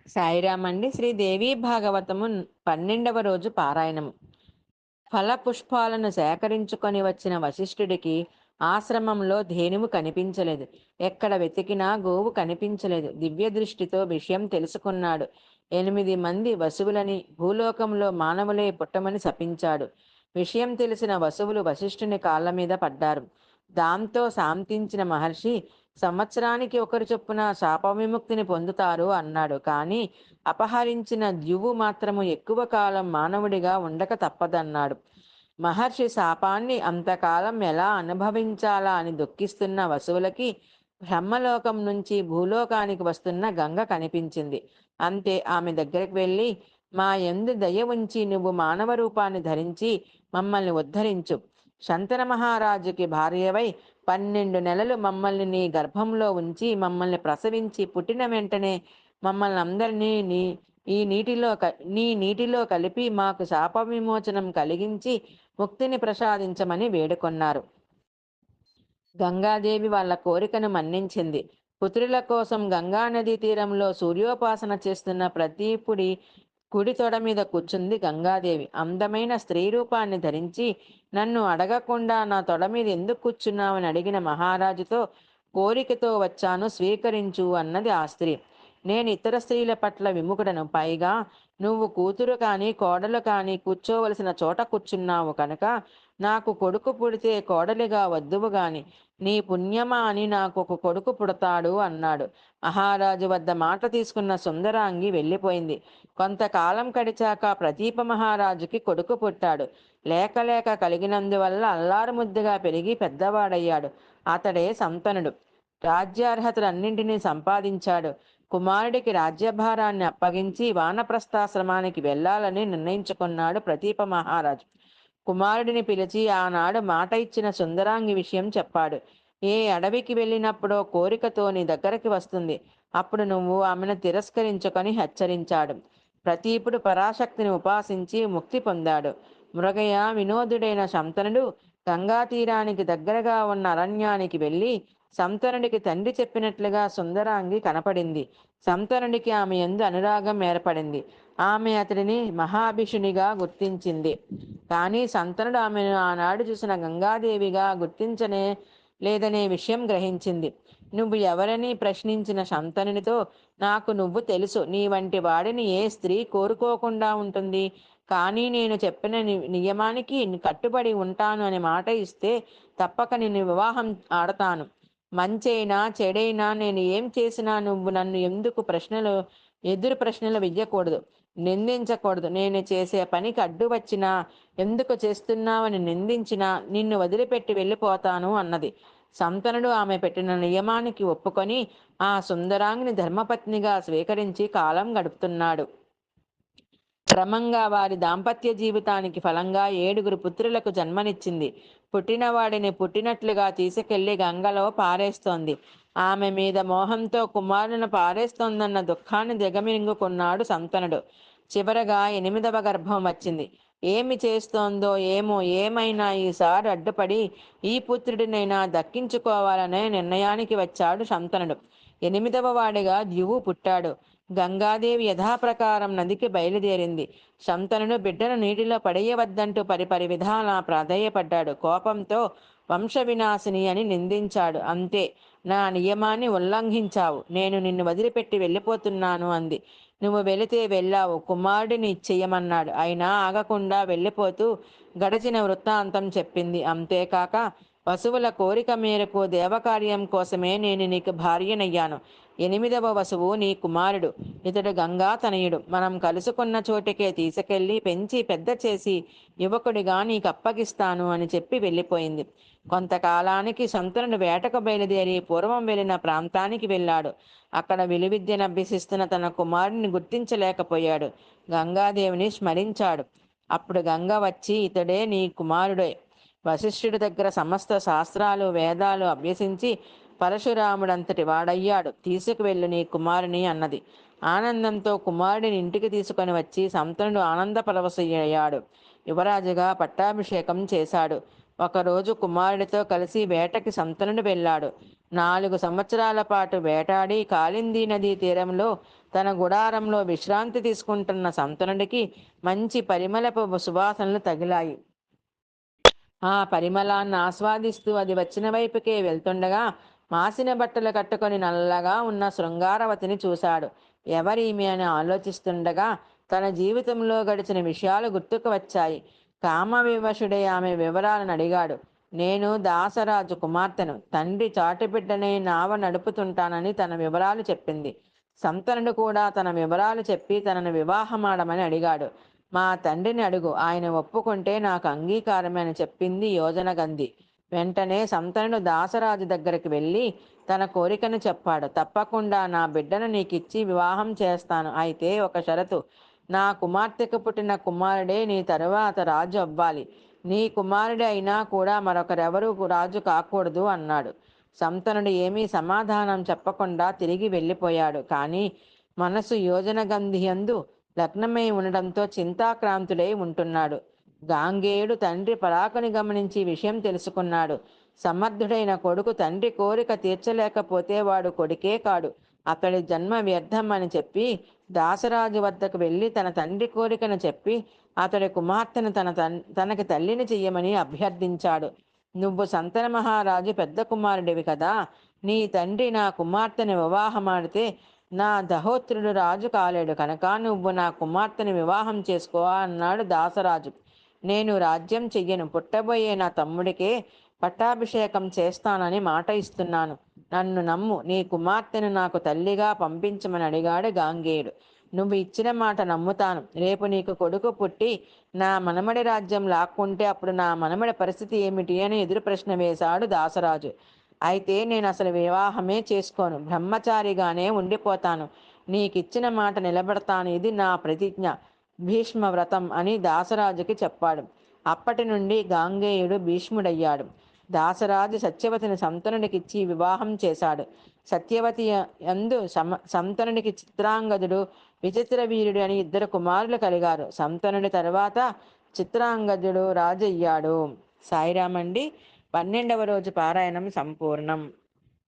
సాయిరామండి. శ్రీదేవి భాగవతము 12వ రోజు పారాయణము. ఫలపుష్పాలను సేకరించుకొని వచ్చిన వశిష్ఠుడికి ఆశ్రమంలో ధేనువు కనిపించలేదు. ఎక్కడ వెతికినా గోవు కనిపించలేదు. దివ్య దృష్టితో విషయం తెలుసుకున్నాడు. 8 మంది వసువులని భూలోకంలో మానవులే పుట్టమని శపించాడు. విషయం తెలిసిన వసువులు వశిష్ఠుని కాళ్ళ మీద పడ్డారు. దాంతో శాంతించిన మహర్షి, సంవత్సరానికి ఒకరు చొప్పున శాప విముక్తిని పొందుతారు అన్నాడు. కానీ అపహరించిన ద్యువు మాత్రము ఎక్కువ కాలం మానవుడిగా ఉండక తప్పదన్నాడు. మహర్షి శాపాన్ని అంతకాలం ఎలా అనుభవించాలా అని దుఃఖిస్తున్న వసువులకి బ్రహ్మలోకం నుంచి భూలోకానికి వస్తున్న గంగ కనిపించింది. అంతే ఆమె దగ్గరికి వెళ్ళి, మా యందు దయ ఉంచి నువ్వు మానవ రూపాన్ని ధరించి మమ్మల్ని ఉద్ధరించు. శంతన మహారాజుకి భార్యవై 12 నెలలు మమ్మల్ని నీ గర్భంలో ఉంచి మమ్మల్ని ప్రసవించి పుట్టిన వెంటనే మమ్మల్ని అందరినీ నీ నీటిలో కలిపి మాకు శాప విమోచనం కలిగించి ముక్తిని ప్రసాదించమని వేడుకొన్నారు. గంగాదేవి వాళ్ళ కోరికను మన్నించింది. పుత్రుల కోసం గంగానదీ తీరంలో సూర్యోపాసన చేస్తున్న ప్రదీపుడి కుడి తొడ మీద కూర్చుంది గంగాదేవి. అందమైన స్త్రీ రూపాన్ని ధరించి, నన్ను అడగకుండా నా తొడ మీద ఎందుకు కూర్చున్నావని అడిగిన మహారాజుతో, కోరికతో వచ్చాను, స్వీకరించు అన్నది ఆ స్త్రీ. నేను ఇతర స్త్రీల పట్ల విముఖుడను. పైగా నువ్వు కూతురు కానీ కోడలు కానీ కూర్చోవలసిన చోట కూర్చున్నావు కనుక నాకు కొడుకు పుడితే కోడలిగా వద్దువు గాని నీ పుణ్యమా అని నాకు ఒక కొడుకు పుడతాడు అన్నాడు. మహారాజు వద్ద మాట తీసుకున్న సుందరాంగి వెళ్ళిపోయింది. కొంతకాలం గడిచాక ప్రదీప మహారాజుకి కొడుకు పుట్టాడు. లేక లేక కలిగినందువల్ల అల్లారు ముద్దుగా పెరిగి పెద్దవాడయ్యాడు. అతడే సంతనుడు. రాజ్యార్హతలన్నింటినీ సంపాదించాడు. కుమారుడికి రాజ్యభారాన్ని అప్పగించి వానప్రస్థాశ్రమానికి వెళ్ళాలని నిర్ణయించుకున్నాడు ప్రదీప మహారాజు. కుమారుడిని పిలిచి ఆనాడు మాట ఇచ్చిన సుందరాంగి విషయం చెప్పాడు. ఏ అడవికి వెళ్ళినప్పుడో కోరికతో నీ దగ్గరికి వస్తుంది, అప్పుడు నువ్వు ఆమెను తిరస్కరించుకొని హెచ్చరించాడు. ప్రతీపుడు పరాశక్తిని ఉపాసించి ముక్తి పొందాడు. మృగయ వినోదుడైన శంతనుడు గంగా తీరానికి దగ్గరగా ఉన్న అరణ్యానికి వెళ్ళి సంతనుడికి తండ్రి చెప్పినట్లుగా సుందరాంగి కనపడింది. సంతనుడికి ఆమె యందు అనురాగం ఏర్పడింది. ఆమె అతడిని మహాభిషునిగా గుర్తించింది. కానీ సంతనుడు ఆమెను ఆనాడు చూసిన గంగాదేవిగా గుర్తించనే లేదనే విషయం గ్రహించింది. నువ్వు ఎవరని ప్రశ్నించిన శంతనునితో, నాకు నువ్వు తెలుసు, నీ వంటి వాడిని ఏ స్త్రీ కోరుకోకుండా ఉంటుంది. కానీ నేను చెప్పిన నియమానికి కట్టుబడి ఉంటాను అని మాట ఇస్తే తప్పక నిన్ను వివాహం ఆడతాను. మంచైనా చెడైనా నేను ఏం చేసినా నువ్వు నన్ను ఎందుకు ఎదురు ప్రశ్నలు వెయ్యకూడదు, నిందించకూడదు. నేను చేసే పనికి అడ్డు వచ్చినా, ఎందుకు చేస్తున్నావని నిందించినా నిన్ను వదిలిపెట్టి వెళ్ళిపోతాను అన్నది. సంతనుడు ఆమె పెట్టిన నియమానికి ఒప్పుకొని ఆ సుందరాంగిని ధర్మపత్నిగా స్వీకరించి కాలం గడుపుతున్నాడు. క్రమంగా వారి దాంపత్య జీవితానికి ఫలంగా 7 పుత్రులకు జన్మనిచ్చింది. పుట్టినవాడిని పుట్టినట్లుగా తీసుకెళ్లి గంగలో పారేస్తోంది. ఆమె మీద మోహంతో కుమారులను పారేస్తోందన్న దుఃఖాన్ని దిగమింగుకున్నాడు సంతనుడు. చివరగా 8వ గర్భం వచ్చింది. ఏమి చేస్తోందో ఏమో, ఏమైనా ఈసారి అడ్డుపడి ఈ పుత్రుడినైనా దక్కించుకోవాలనే నిర్ణయానికి వచ్చాడు శంతనుడు. 8వ వాడిగా ద్యువు పుట్టాడు. గంగాదేవి యథాప్రకారం నదికి బయలుదేరింది. శంతనుడు బిడ్డను నీటిలో పడేయవద్దంటూ పరిపరి విధాలా ప్రాధేయపడ్డాడు. కోపంతో వంశ వినాశిని అని నిందించాడు. అంతే, నా నియమాన్ని ఉల్లంఘించావు, నేను నిన్ను వదిలిపెట్టి వెళ్ళిపోతున్నాను అంది. నువ్వు వెళితే వెళ్ళావు, కుమారుడిని ఇచ్చేయమన్నాడు. అయినా ఆగకుండా వెళ్ళిపోతూ గడచిన వృత్తాంతం చెప్పింది. అంతేకాక వసువుల కోరిక మేరకు దేవకార్యం కోసమే నేను నీకు భార్యనయ్యాను. 8వ వసువు నీ కుమారుడు. ఇతడు గంగా తనయుడు. మనం కలుసుకున్న చోటికే తీసుకెళ్లి పెంచి పెద్ద చేసి యువకుడిగా నీకు అప్పగిస్తాను అని చెప్పి వెళ్ళిపోయింది. కొంతకాలానికి శంతనుడు వేటకు బయలుదేరి పూర్వం వెళ్ళిన ప్రాంతానికి వెళ్ళాడు. అక్కడ విలువిద్యను అభ్యసిస్తున్న తన కుమారుని గుర్తించలేకపోయాడు. గంగాదేవిని స్మరించాడు. అప్పుడు గంగ వచ్చి, ఇతడే నీ కుమారుడే. వశిష్ఠుడి దగ్గర సమస్త శాస్త్రాలు వేదాలు అభ్యసించి పరశురాముడంతటి వాడయ్యాడు. తీసుకువెళ్ళు నీ కుమారుని అన్నది. ఆనందంతో కుమారుడిని ఇంటికి తీసుకొని వచ్చి సంతనుడు ఆనంద పరవశయ్యాడు. యువరాజుగా పట్టాభిషేకం చేశాడు. ఒకరోజు కుమారుడితో కలిసి వేటకి సంతనుడు వెళ్ళాడు. 4 సంవత్సరాల పాటు వేటాడి కాళిందీ నదీ తీరంలో తన గుడారంలో విశ్రాంతి తీసుకుంటున్న సంతనుడికి మంచి పరిమళపు సువాసనలు తగిలాయి. ఆ పరిమళాన్ని ఆస్వాదిస్తూ అది వచ్చిన వైపుకే వెళ్తుండగా మాసిన బట్టలు కట్టుకొని నల్లగా ఉన్న శృంగారవతిని చూశాడు. ఎవరీమె అని ఆలోచిస్తుండగా తన జీవితంలో గడిచిన విషయాలు గుర్తుకు వచ్చాయి. కామ వివశుడై ఆమె వివరాలను అడిగాడు. నేను దాసరాజు కుమార్తెను. తండ్రి చాటుబిడ్డనే నావ నడుపుతుంటానని తన వివరాలు చెప్పింది. సంతనుడు కూడా తన వివరాలు చెప్పి తనను వివాహమాడమని అడిగాడు. మా తండ్రిని అడుగు, ఆయన ఒప్పుకుంటే నాకు అంగీకారమే అని చెప్పింది యోజనగంధి. వెంటనే సంతనుడు దాసరాజు దగ్గరికి వెళ్ళి తన కోరికను చెప్పాడు. తప్పకుండా నా బిడ్డను నీకిచ్చి వివాహం చేస్తాను. అయితే ఒక షరతు. నా కుమార్తెకు పుట్టిన కుమారుడే నీ తరువాత రాజు అవ్వాలి. నీ కుమారుడే అయినా కూడా మరొకరెవరూ రాజు కాకూడదు అన్నాడు. సంతనుడు ఏమీ సమాధానం చెప్పకుండా తిరిగి వెళ్ళిపోయాడు. కానీ మనసు యోజనగంధి యందు లగ్నమై ఉండడంతో చింతాక్రాంతుడై ఉంటున్నాడు. గాంగేయుడు తండ్రి పరాకుని గమనించి విషయం తెలుసుకున్నాడు. సమర్థుడైన కొడుకు తండ్రి కోరిక తీర్చలేకపోతే వాడు కొడుకే కాడు, అతడి జన్మ వ్యర్థం అని చెప్పి దాసరాజు వద్దకు వెళ్ళి తన తండ్రి కోరికను చెప్పి అతడి కుమార్తెను తనకి తల్లిని చెయ్యమని అభ్యర్థించాడు. నువ్వు సంతన మహారాజు పెద్ద కుమారుడివి కదా, నీ తండ్రి నా కుమార్తెను వివాహమాడితే నా దహోత్రుడు రాజు కాలేడు కనుక నువ్వు నా కుమార్తెను వివాహం చేసుకో అన్నాడు దాసరాజు. నేను రాజ్యం చెయ్యను, పుట్టబోయే నా తమ్ముడికే పట్టాభిషేకం చేస్తానని మాట ఇస్తున్నాను. నన్ను నమ్ము, నీ కుమార్తెను నాకు తల్లిగా పంపించమని అడిగాడు గాంగేయుడు. నువ్వు ఇచ్చిన మాట నమ్ముతాను. రేపు నీకు కొడుకు పుట్టి నా మనమడి రాజ్యం లాక్కుంటే అప్పుడు నా మనమడి పరిస్థితి ఏమిటి అని ఎదురు ప్రశ్న వేశాడు దాసరాజు. అయితే నేను అసలు వివాహమే చేసుకోను, బ్రహ్మచారిగానే ఉండిపోతాను. నీకిచ్చిన మాట నిలబెడతాను, ఇది నా ప్రతిజ్ఞ, భీష్మ వ్రతం అని దాసరాజుకి చెప్పాడు. అప్పటి నుండి గాంగేయుడు భీష్ముడయ్యాడు. దాసరాజు సత్యవతిని సంతనుడికిచ్చి వివాహం చేశాడు. సత్యవతి యందు సంతనుడికి చిత్రాంగదుడు, విచిత్ర వీరుడు అని 2 కుమారులు కలిగారు. సంతనుడి తర్వాత చిత్రాంగదుడు రాజయ్యాడు. సాయిరామండి. 12వ రోజు పారాయణం సంపూర్ణం.